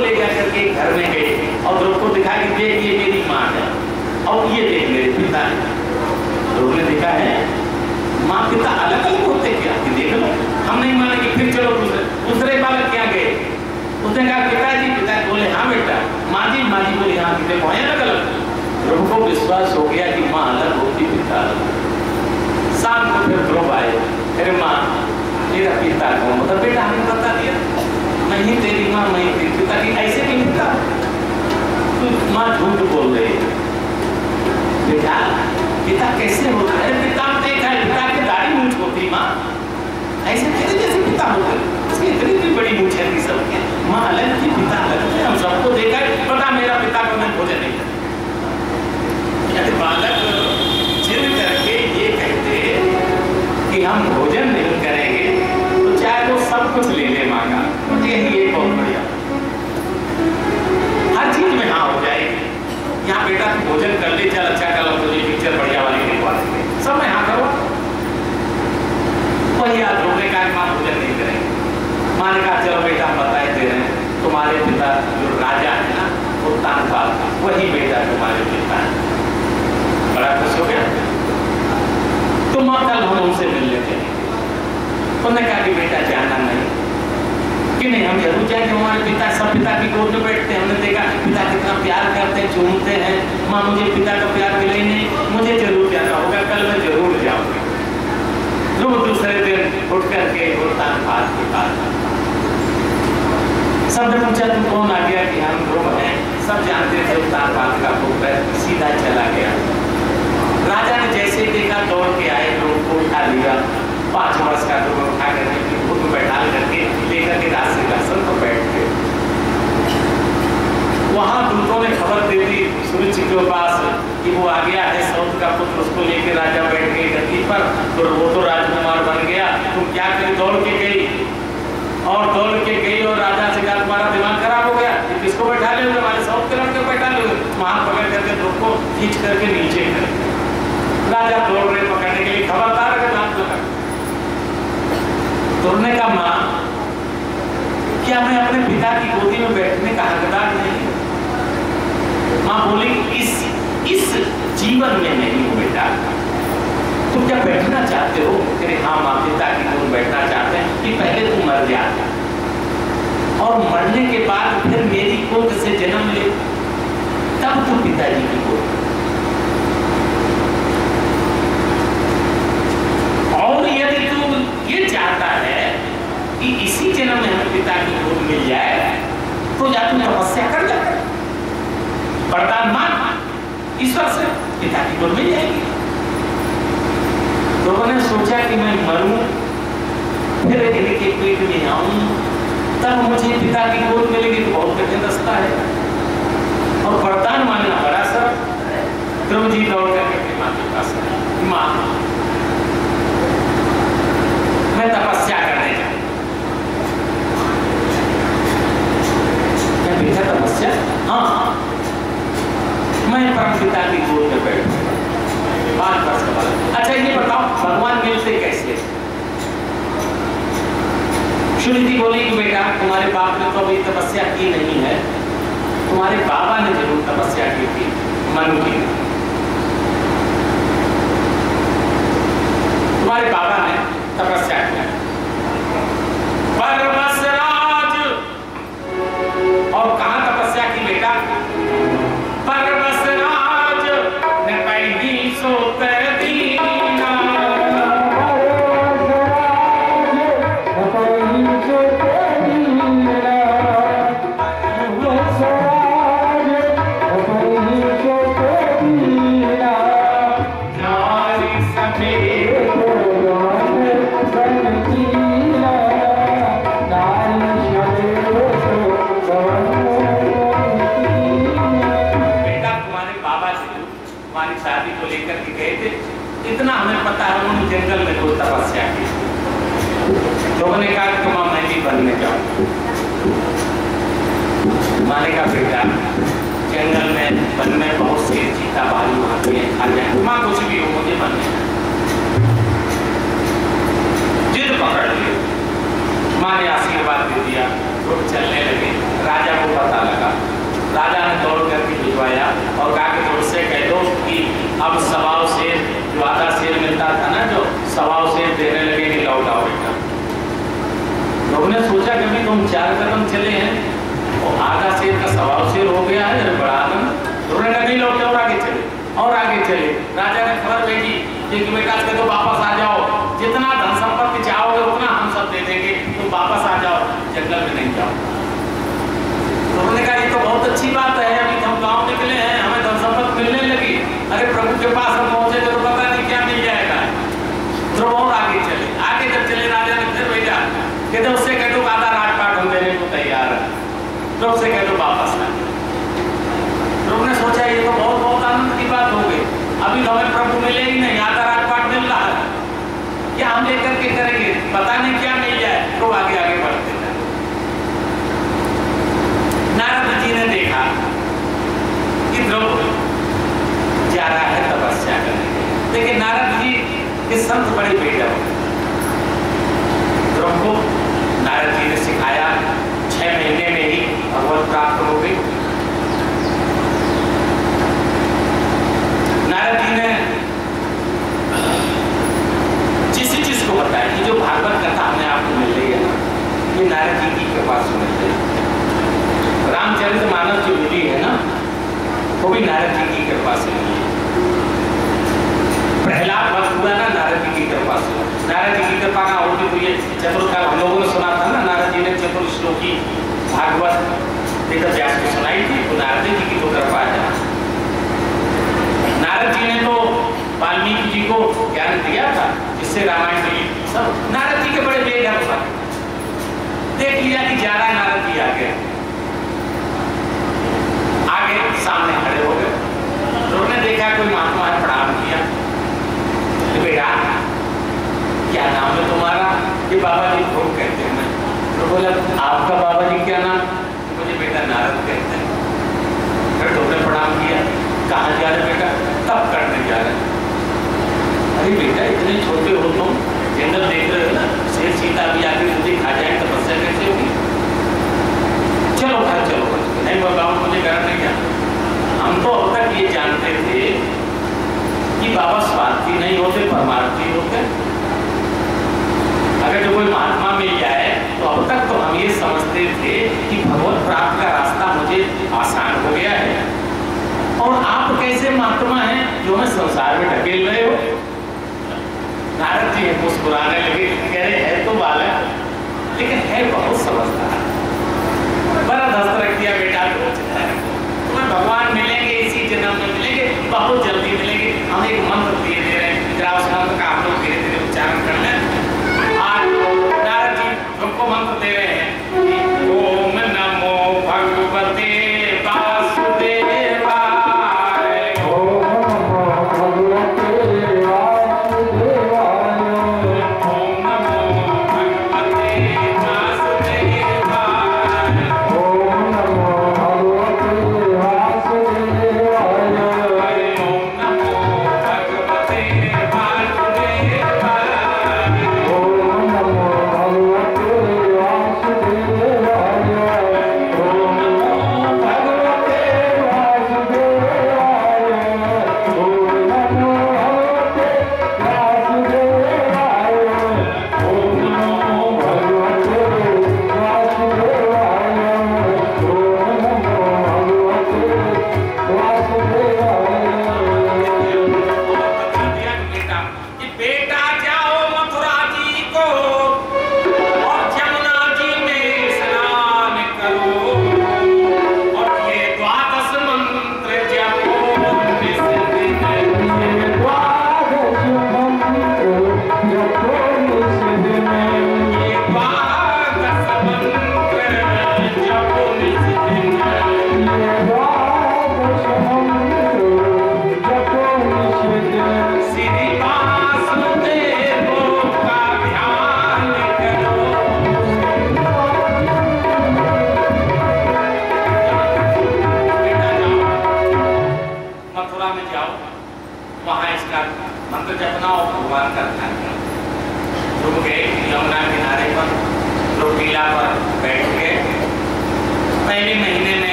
ले जाकर के घर में गए और ध्रुव को दिखा कि देख ये मेरी माँ है और ये देख मेरे पिता है। ध्रुव ने देखा है माँ पिता अलग अलग होते क्या, कि देख लो हम नहीं मानेंगे, फिर चलो दूसरे बालक क्या गए, उसने कहा पिताजी, पिता बोले हाँ बेटा, माँ जी बोली हाँ, देखो अलग अलग। ध्रुव को विश्वास हो गया कि माँ अलग होती पिता अलग। शाम को फिर ध्रुव आए, अरे माँ मेरा पिता कौन, मतलब बेटा हमें बता दिया, मैं ही तेरी माँ, मैं ही तेरी पिता की, ऐसे नहीं पिता तो माँ झूठ बोल रही है। बेटा पिता कैसे होता है, पिता देखा है पिता की दाढ़ी मूंछ होती माँ, ऐसे कहते जैसे पिता होते, उसकी इतनी बड़ी मूंछ है कि सबके, माँ अलग थी पिता अलग थे, हम सबको देखा है, पता मेरा पिता को मैं भोजन नहीं करता। बालक जिद करके ये कहते कि हम भोजन नहीं करेंगे तो चाहे वो सब कुछ ले ले माँ का, मुझे यही एक बहुत बढ़िया, हर चीज में हाँ हो जाएगी। यहाँ बेटा तू भोजन कर ले, चल अच्छा कर लो, तुझे पिक्चर बढ़िया वाली दिखवा देंगे, सब में हाँ करो। वही आज रोकने का माँ भोजन नहीं करेंगे। माँ ने कहा चलो बेटा हम बताए दे रहे हैं, तुम्हारे पिता जो राजा है ना वो तानपाल, वही बेटा तुम्हारे पिता है। बड़ा खुश हो गया। तो माँ कल हम उनसे मिलने थे, उन्होंने कहा कि बेटा जाना नहीं, कि नहीं हम जरूर जाएंगे, हमारे पिता सब पिता की गोद में बैठते हैं, हमने देखा पिता कितना प्यार करते हैं, चूमते हैं। माँ मुझे पिता का प्यार मिले नहीं, मुझे जरूर जाना होगा, कल मैं जरूर जाऊंगी। लोग दूसरे दिन उठ करके तानपाल के पास, सबने पूछा तुम कौन, आ गया कि हम ध्रुव हैं, सब जानते थे तानपाल का पुत्र है, सीधा चला गया। राजा ने जैसे देखा दौड़ के आए, ध्रुव को उठा लिया, 5 वर्ष का ध्रुव उठा करके खुद को बैठा करके लेकर के राज सिंहासन पर बैठ गए। वहां दूतों ने खबर दे दी सूर्य जी के पास कि वो आ गया है सौत का पुत्र, उसको लेकर राजा बैठ गए गद्दी पर, तो वो तो राजकुमार बन गया, तुम क्या करें, दौड़ के गई और राजा से कहा तुम्हारा दिमाग खराब हो गया, किसको बैठा ले, हमारे सौत के लड़के बैठा ले, वहां पकड़ करके ध्रुव को खींच करके नीचे कर। राजा दौड़ रहे पकड़ने के लिए, खबरदार अगर हाथ लगा। ध्रुव ने कहा माँ क्या मैं अपने पिता की गोदी में बैठने का हकदार नहीं? माँ बोली इस जीवन में नहीं हो बेटा, तुम क्या बैठना चाहते हो? अरे हाँ माँ, पिता की गोद बैठना चाहते हैं कि पहले तुम मर जा और मरने के बाद फिर मेरी गोद से जन्म ले, तब तुम पिताजी की गोद। और यदि तू ये चाहता है कि इसी जन्म में हमें पिता की गोद मिल जाए तो या तू तपस्या कर जा, वरदान मांग, ईश्वर से पिता की गोद मिल जाएगी। तो उन्होंने सोचा कि मैं मरूं फिर इनके पेट में आऊं तब मुझे पिता की गोद मिलेगी, तो बहुत कठिन रास्ता है और वरदान मांगना बड़ा सर। ध्रुव जी दौड़ करके माँ के पास गए, माँ मैं तपस्या करने जाऊं। क्या बेटा तपस्या? हाँ मैं परम पिता की गोद में बैठूं, 5 वर्ष का बालक। अच्छा ये बताओ भगवान मिलते कैसे? श्रुति बोली कि बेटा तुम्हारे बाप ने तो अभी तपस्या की नहीं है, तुम्हारे बाबा ने जरूर तपस्या की थी, मनु की। तुम्हारे बाबा ने तपस्या किया, पर्वतराज। और कहां तपस्या की बेटा? पर्वतराज ने पहली सोते दीना, इतना हमें पता है उन्होंने जंगल में कोई तपस्या की। लोगों ने कहा कि तुम मैं भी बनने जाओ। माने का बेटा जंगल में वन में बहुत से चीता भालू आते हैं, खा जाए, माँ कुछ भी हो मुझे बनने का। जिद पकड़ ली, माँ ने आशीर्वाद दे दिया, तो चलने लगे। राजा को पता राजा ने दौड़ करके भिजवाया और कहा कि तुझसे कह दो कि अब 1.25 शेर जो आधा शेर मिलता था ना, जो 1.25 शेर देने लगे कि लौटाओ बेटा। लोगों ने सोचा कि अभी तुम 4 कदम चले हैं और आधा शेर का 1.25 शेर हो गया है, बड़ा आनंद। उन्होंने कहा नहीं लौटे और आगे चले और आगे चले। राजा ने खबर भेजी कि बेटा से तो वापस आ जाओ, जितना धन संपत्ति चाहोगे उतना हम सब दे देंगे, तुम वापस आ जाओ, जंगल में नहीं जाओ। तो उन्होंने कहा ये तो बहुत अच्छी बात है, अभी हम गांव निकले हैं, हमें धन संपत्ति मिलने लगी, अरे प्रभु के पास हम पहुंचे तो पता नहीं क्या मिल जाएगा। तो और आगे चले। आगे जब चले राजा ने फिर भेजा कहते उससे कह दो आधा राजपाट हम देने को तैयार है, तो उससे कह दो वापस आ। लोगों ने सोचा ये तो बहुत बहुत आनंद की बात हो गई, अभी तो हमें प्रभु मिले ही नहीं, आधा राजपाट मिल रहा है, क्या हम लेकर के करेंगे, पता नहीं क्या मिल जाए। तो आगे आगे बढ़ते हैं। नारद जी ने देखा कि ध्रुव जा रहा है तपस्या करने, लेकिन नारद जी के संत बड़े बेटा ध्रुव को नारद जी ने सिखाया, 6 महीने में ही भगवत प्राप्त हो गई। नारद जी ने जिस चीज को बताया कि जो भागवत कथा हमें आपको मिल रही है ये नारद जी की कृपा से मिल रही है। रामचरितमानस जो मिली है ना वो भी नारद जी की कृपा से मिली है। प्रहलाद वध हुआ ना नारद जी की कृपा से। नारद जी की कृपा का होती तो ये चतुर्थ हम लोगों ने सुना था ना, नारद जी ने चतुर्श्लोकी भागवत वेद व्यास को सुनाई थी, तो नारद जी की तो कृपा है। नारद जी ने तो वाल्मीकि जी को ज्ञान दिया था, जिससे रामायण मिली। सब नारद जी के बड़े बेघर था। देख लिया कि 11 नारद जी आगे सामने खड़े हो गए। उन्होंने देखा कोई महात्मा है, प्रणाम किया। बेटा क्या नाम है तुम्हारा? ये बाबा जी को कहते हैं। तो बोला आपका बाबा जी क्या नाम? मुझे बेटा नारद कहते हैं। फिर तुमने प्रणाम किया, कहाँ जा रहे बेटा? तब करने जा रहे। अरे बेटा इतने छोटे हो तुम, जंगल देख रहे हो ना, शेर चीता भी आके मुझे खा जाए, तपस्या कैसे होगी? चलो घर चलो। नहीं बताओ मुझे घर नहीं जाना। हम तो अब तक ये जानते थे कि बाबा स्वार्थी नहीं होते, परमार्थी होते। अगर जो कोई महात्मा मिल जाए तो अब तक तो हम ये समझते थे कि भगवत प्राप्त का रास्ता मुझे आसान हो गया है। और आप कैसे महात्मा हैं जो हमें संसार में ढकेल रहे हो? नारद जी मुस्कुराने लगे, कह रहे है तो बालक लेकिन है बहुत समझदार, बड़ा दस्त रख दिया बेटा। तुम्हें भगवान मिलेंगे, इसी जन्म में मिलेंगे, बहुत जल्दी मिलेंगे। हम एक मंत्र दिए दे रहे हैं, जरा उस मंत्र का आप लोग धीरे धीरे उच्चारण कर लें। आज नारद जी हमको मंत्र दे रहे हैं, ओम नमो भगवते वासुदेवाय, ओम नमो भगवते वासुदेवाय, ओम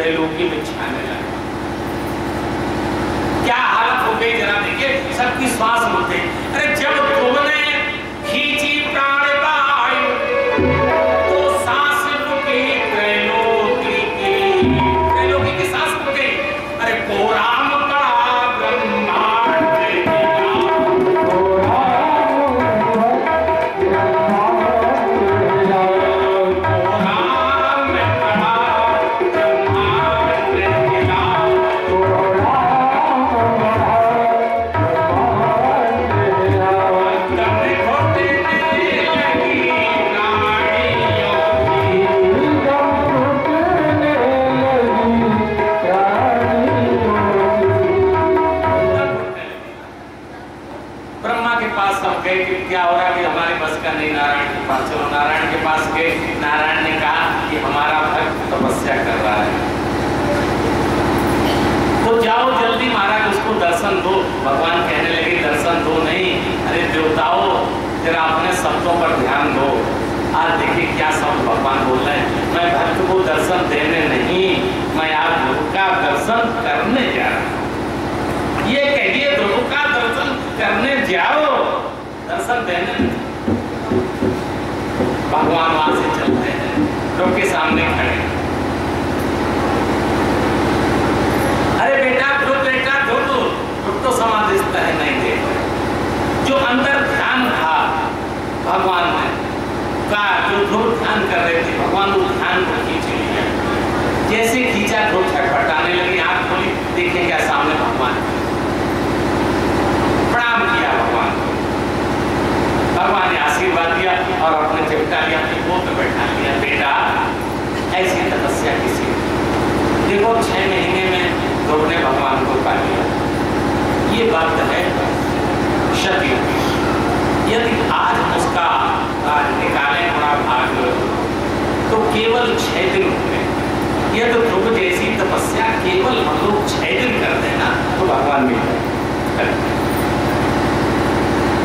त्रैलोकी में छाने लगा। क्या हालत हो गई जरा देखिए, सबकी श्वास रुक गई। अरे जब ध्रुव ने खींची प्राण वायु तो सांस रुकी त्रैलोकी की सांस रुक गई। अरे कोराम पड़ा ब्रह्मांड क्या हो रहा कि हमारे बस का नहीं, नारायण के पास चलो। नारायण के पास गए, नारायण ने कहा कि हमारा भक्त तपस्या कर रहा है, तो जाओ जल्दी महाराज उसको दर्शन दो। भगवान कहने लगे दर्शन दो नहीं, अरे देवताओं जरा अपने शब्दों पर ध्यान दो। आज देखिए क्या शब्द भगवान बोल रहे हैं, मैं भक्त को दर्शन देने नहीं, मैं आज ध्रुव का दर्शन करने जा रहा हूँ। ये कहिए ध्रुव का दर्शन करने जाओ, दर्शन देने। भगवान वहां से चलते हैं, ध्रुव के सामने खड़े। अरे बेटा ध्रुव, बेटा ध्रुव, ध्रुव तो समाधिस्थ है, नहीं देखो। जो अंदर ध्यान था भगवान ने कहा, जो ध्रुव ध्यान कर रहे थे भगवान वो ध्यान को खींच लिया। जैसे खींचा ध्रुव छटपटाने लगे, आंख खोली, देखे क्या सामने भगवान। प्रणाम किया भगवान को, भगवान ने आशीर्वाद दिया और अपने चिपटा लिया, अपनी गोद में बैठा लिया। बेटा ऐसी तपस्या किसी, देखो 6 महीने में ध्रुव ने भगवान को पा लिया। ये बात है शक्ति। यदि आज उसका निकालें थोड़ा भाग तो केवल 6 दिन हुए। यह तो ध्रुव जैसी तपस्या केवल हम लोग 6 दिन कर देना तो भगवान मिल जाए।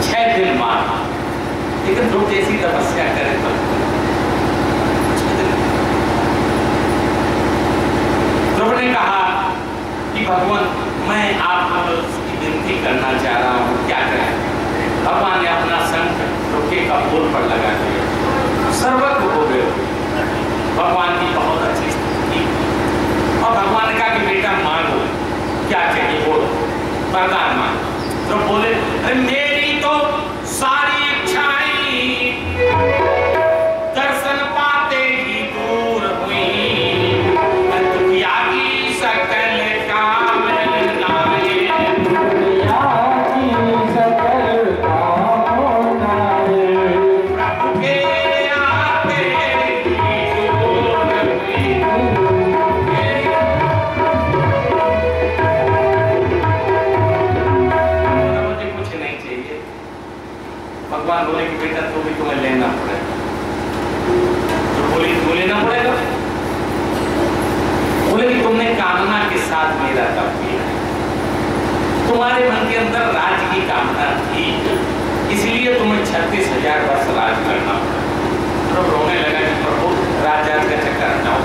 6 दिन मार, लेकिन ध्रुव जैसी तपस्या करें तो ध्रुव ने कहा कि भगवान मैं आपको विनती करना चाह रहा हूँ, क्या करें। भगवान ने अपना शंख ध्रुव के कपोल पर लगा दिया, सर्वज्ञ हो गए। भगवान की बहुत अच्छी स्थिति थी और भगवान ने कहा कि बेटा मांगो, क्या चाहिए बोलो, वरदान मांगो। ध्रुव बोले अरे मेरी तो सारी इच्छाएं दर्शन पाते ही दूर हुई, त्यागी सकल काम नाए, त्यागी सकल काम नाए, प्रभु के आते ही दूर हुई। मुझे कुछ नहीं चाहिए। भगवान बोले कि बेटा तो भी तुम्हें लेना पड़ेगा। तो बोली तो लेना पड़ेगा। बोले कि तुमने कामना के साथ मेरा तप किया, तुम्हारे मन के अंदर राज्य की कामना थी, इसलिए तुम्हें 36,000 वर्ष राज करना पड़ा। तो रोने लगा कि प्रभु राज का चक्कर हटाओ,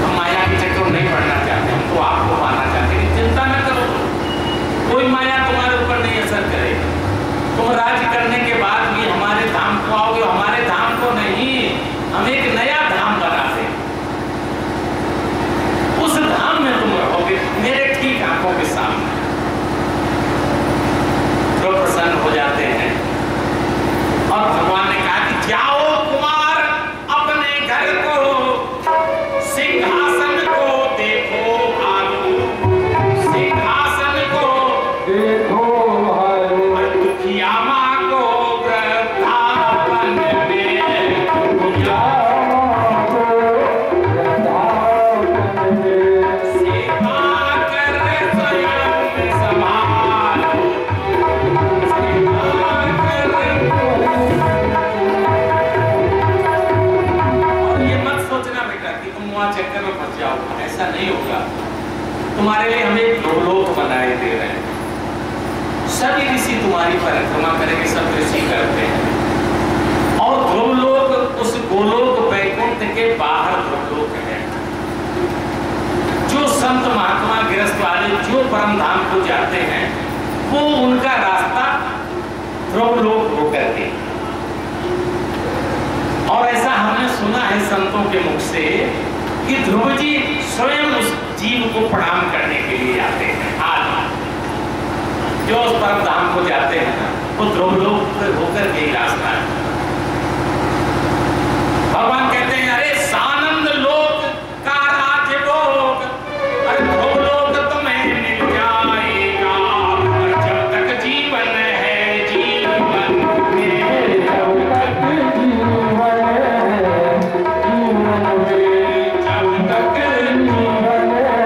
हम माया के चक्कर नहीं पड़ना चाहते, हम तो आपको पाना चाहते हैं। चिंता न करो, कोई माया तुम्हारे ऊपर नहीं असर करेगी। तुम राज करने के बाद भी हमारे धाम को आओगे, हमारे धाम को नहीं, हम एक नया धाम बनाते, उस धाम में तुम रहोगे मेरे ठीक आंखों के सामने। तो प्रसन्न हो जाते हैं और भगवान ने कहा कि जाओ कुमार अपने घर को, सिंहासन को देखो भालो, सिंहासन को देखो यामा को वृद्धावन में, यामा को वृद्धावन में, सेवा कर स्वयं संभालो, सेवा कर। और ये मत सोचना बेटा कि तुम वहां चक्कर में फंस जाओगे, ऐसा नहीं होगा। तुम्हारे लिए हम एक लोक बनाए दे रहे हैं, सभी ऋषि तुम्हारी परिक्रमा करेंगे, सब ऋषि करते हैं। और ध्रुवलोक उस गोलोक वैकुंठ के बाहर ध्रुवलोक है, परम धाम को जाते हैं वो उनका रास्ता ध्रुव लोक होकर के। और ऐसा हमने सुना है संतों के मुख से कि ध्रुव जी स्वयं उस जीव को प्रणाम करने के लिए आते हैं। आज जो उस परम धाम को जाते हैं वो ध्रुव लोक होकर के ही रास्ता है। भगवान कहते हैं अरे सानंद लोक का राज्य भोग, अरे ध्रुव लोक तुम्हें मिल जाएगा, और जब तक जीवन है जीवन में, जब तक जीवन है जीवन में, जब तक जीवन है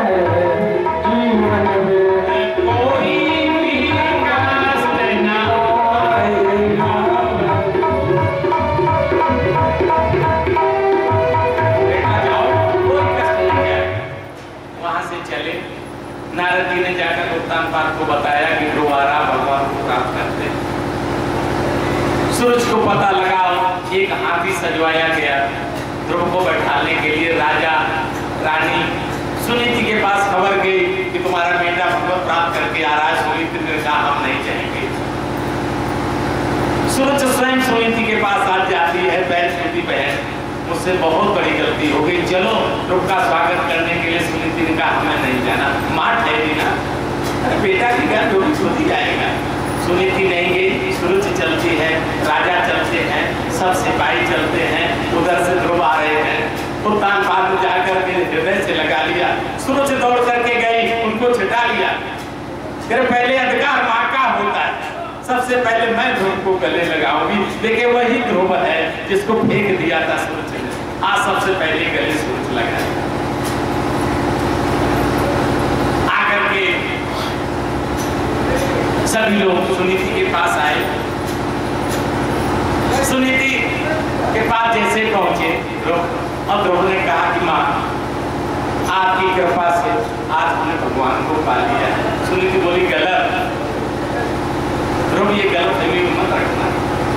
जीवन में, कोई भी कष्ट न आएगा। चले नारद जी ने जाकर उत्तानपाद को बताया कि ध्रुवारा भगवान को प्राप्त करते। सूरज को पता लगा, एक हाथी सजवाया गया ध्रुव को बैठाने के लिए। राजा रानी सुनीति के पास खबर गई कि तुम्हारा बेटा भगवत प्राप्त करके आ रहा है। सुनीति ने कहा हम नहीं चाहेंगे। सूरज स्वयं सुनीति के पास आज जाती है, सुनीति बहन मुझसे बहुत बड़ी गलती हो गई, चलो ध्रुव का स्वागत करने के लिए। सुनीति ने कहा हमें नहीं जाना, मार ठहरी ना, अरे बेटा की घर जो भी छूट जाएगा। सुनीति नहीं गई, सूरज चलती है, राजा चलते हैं, सब सिपाही चलते हैं, उधर से ध्रुव आ रहे हैं। उत्तानपाद में जाकर के हृदय से लगा लिया। सूरज दौड़ करके गई, उनको छिटा लिया। फिर पहले अधिकार माँ का होता है, सबसे पहले मैं ध्रुव को गले लगाऊंगी। देखिए वही ध्रुव है जिसको फेंक दिया था सूरज ने, आज सबसे पहले गले सूरज लगाया। आकर के सभी लोग सुनीति के पास आए। सुनीति के पास जैसे पहुंचे ध्रुव, और ध्रुव ने कहा कि माँ आपकी कृपा से आज हमने भगवान को पा लिया है। सुनीति बोली गलत, ध्रुव ये गलतफहमी मत रखना,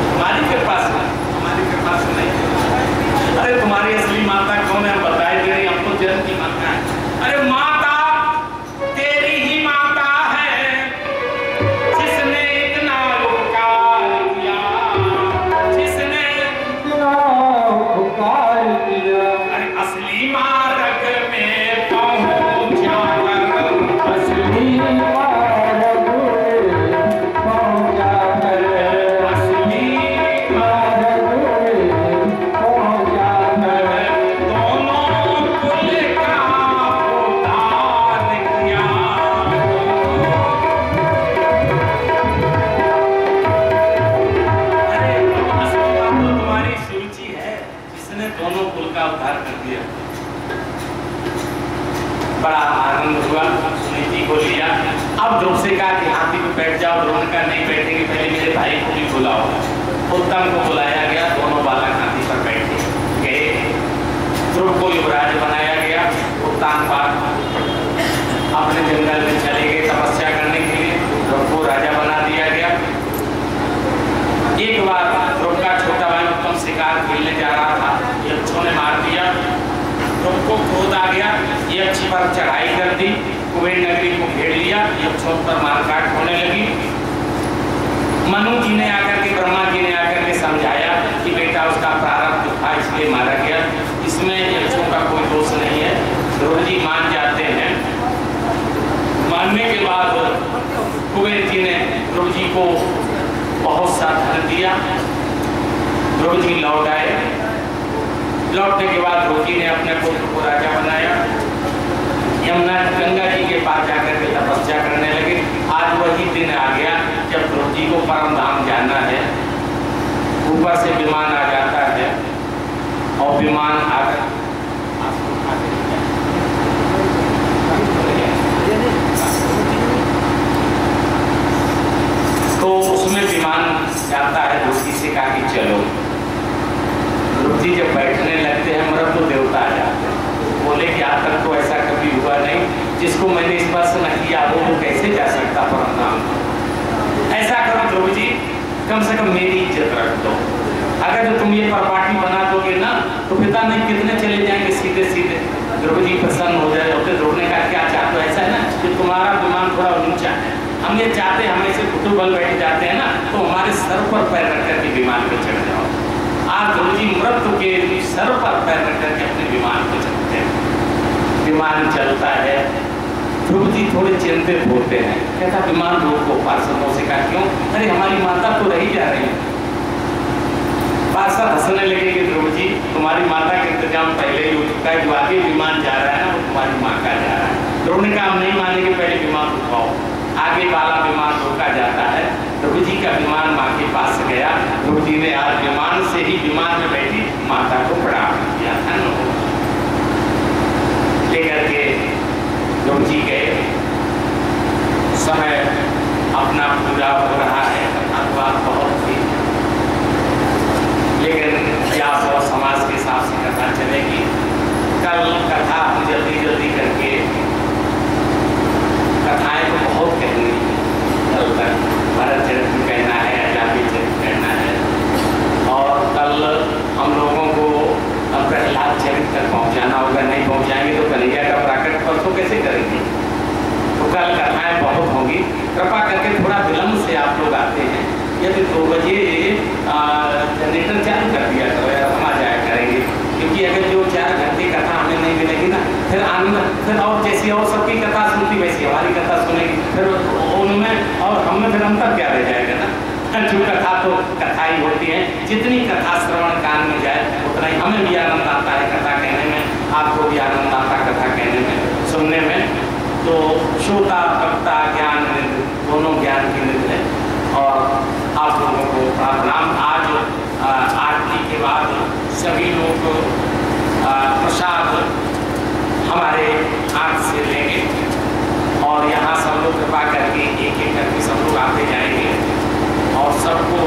हमारी कृपा से, हमारी कृपा से नहीं। अरे तुम्हारी असली माता कौन है बताए दे रही, हमको जन्म की माता है। अरे माता तेरी ही माता है जिसने इतना उपकार किया, जिसने इतना उपकार किया। अरे असली मार्ग में पहुंचा कर, असली मार्ग में पहुंचा कर, असली मार्ग में पहुंचा कर, दोनों कुल का उद्धार किया। अरे असली बात तो तुम्हारी सूची है जिसने दोनों कुल का उद्धार कर दिया। बड़ा आनंद हुआ, सुनीति को लिया। अब ध्रुव से कहा कि हाथी पे बैठ जाओ। ध्रुव ने कहा नहीं बैठेंगे, पहले मेरे भाई को भी बुलाओ। उत्तम को बुलाया गया, दोनों बालक हाथी पर बैठे गए। ध्रुव को युवराज बनाया गया। उत्तानपाद अपने जंगल में चले गए तपस्या करने के लिए, ध्रुव को राजा बना दिया गया। एक बार ध्रुव का छोटा भाई उत्तम शिकार खेलने जा रहा था, यक्षों ने मार दिया। ध्रुव को क्रोध आ गया, यक्ष पर चढ़ाई कर दी, कुबेर नगरी को घेर लिया, यक्षों पर मारकाट होने लगी। मनु जी ने आकर के, ब्रह्मा जी ने आकर के समझाया कि बेटा उसका प्रारब्ध था इसलिए मारा गया, इसमें यक्षों का कोई दोष नहीं है। ध्रुव जी मान जाते हैं। मानने के बाद कुबेर जी ने ध्रुव जी को बहुत सा धन दिया। ध्रुव जी लौट आए। लौटने के बाद ध्रुव जी ने अपने पुत्र को राजा बनाया। यमुना गंगा जी के पास जाकर के तपस्या करने लगे। आज वही दिन आ गया जब ध्रुव जी को परम धाम जाना है। ऊपर से विमान आ जाता है और विमान आकर तो उसमें विमान जाता है। ध्रुव जी से कहा कि चलो। ध्रुव जी जब बैठने लगते हैं मृत तो देवता आ जाते हैं। बोले कि आज तक तो ऐसा कभी हुआ नहीं, जिसको मैंने स्पर्श न किया वो कैसे जा सकता परम धाम। ऐसा करो ध्रुव जी, कम से कम मेरी इज्जत रख दो। अगर जो तुम ये परपाटी बना दोगे ना तो पिता नहीं कितने चले जाएंगे सीधे सीधे। ध्रुव जी प्रसन्न हो जाए। ध्रुव ने कहा क्या चाहते हो? ऐसा है ना कि तुम्हारा विमान थोड़ा ऊंचा है, हम ये चाहते हैं हम ऐसे घुटू बल बैठ जाते हैं ना तो हमारे सर पर पैर रख करके विमान पे चढ़ जाओ। आज ध्रुव जी मृत्यु के सर पर पैर रख करके अपने विमान पे चढ़ते हैं। विमान चलता है, ध्रुव जी थोड़े चिंतित होते हैं, कहता विमान रोको। पार्षदों से कहा क्यों? अरे हमारी माता तो रही जा रही है। पार्षद हंसने लगे कि ध्रुव जी तुम्हारी माता का इंतजाम पहले ही हो चुका है, जो आगे विमान जा रहा है ना वो तुम्हारी माँ का जा रहा है। ध्रुव ने कहा हम नहीं मानेंगे, पहले विमान रुकाओ। आगे वाला विमान रोका जाता है, ध्रुव जी का विमान माँ के पास गया। ध्रुव जी ने आज विमान से ही विमान में बैठी माता को प्रणाम किया था। लेकर के ध्रुव जी गए, समय अपना पूरा हो रहा है, बात बहुत थी, लेकिन व्यास और समाज के हिसाब से कथा चलेगी। कल कथा हम जल्दी जल्दी करके, कथाएं तो बहुत कहनी कल तक, भरत चरित्र कहना है, अजामिल चरित्र कहना है, और कल हम लोगों को प्रहलाद चरित्र तक पहुंचाना होगा। नहीं पहुंचाएंगे तो कन्हैया का प्राकट परसों कैसे करेंगे? तो कल कथाएं बहुत होंगी। कृपा करके थोड़ा विलंब से आप लोग आते हैं, यदि 2 बजे जनरेटर चालू कर दिया करो यार, हम आ जाया करेंगे, क्योंकि अगर जो 4 घंटे कथा हमें नहीं मिलेगी ना, फिर आनंद, फिर और जैसी और सबकी कथा सुनती वैसी हमारी कथा सुनेगी, फिर उनमें और हमें फिर अंतर क्या रह जाएगा ना। जो कथा तो कथा ही होती है, जितनी कथा श्रवण कान में जाए उतना ही हमें भी आनंद आता है कथा कहने में, आपको भी आनंद आता है कथा कहने में, सुनने में। तो श्रोता वक्ता ज्ञान दोनों ज्ञान की निधि है। और आप लोगों को प्रणाम। आज आरती के बाद सभी लोग प्रसाद हमारे हाथ से लेंगे और यहाँ सब लोग कृपा करके एक एक करके सब लोग आते जाएंगे और सबको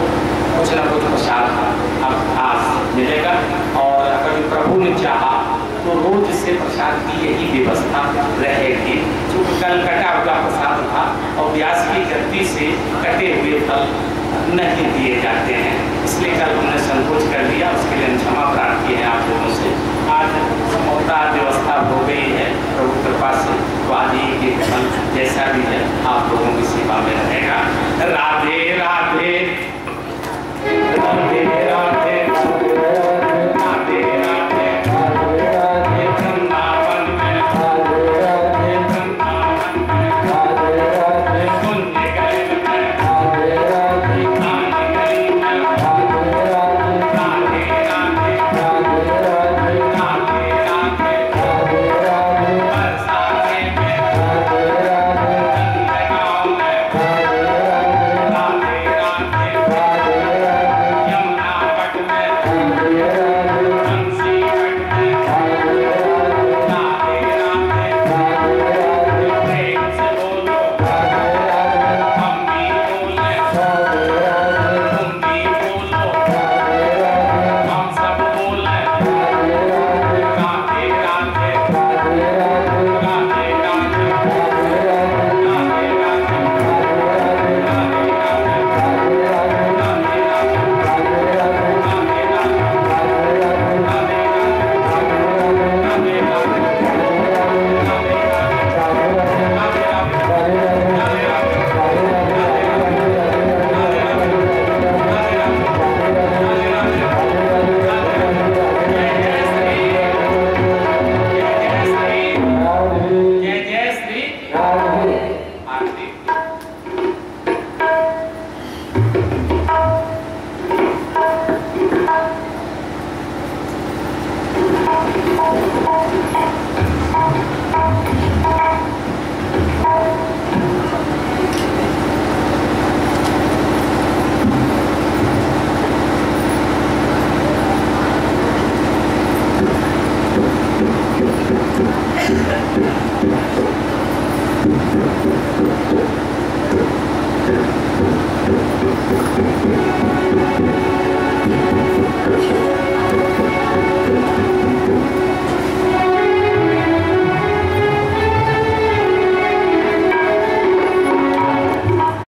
कुछ न कुछ प्रसाद अब आज मिलेगा। और अगर प्रभु ने चाहा तो रोज से प्रसाद की यही व्यवस्था रहेगी। चूँकि कल कटा हुआ प्रसाद था और व्यास की गद्दी से कटे हुए फल नहीं दिए जाते हैं, इसलिए कल हमने संकोच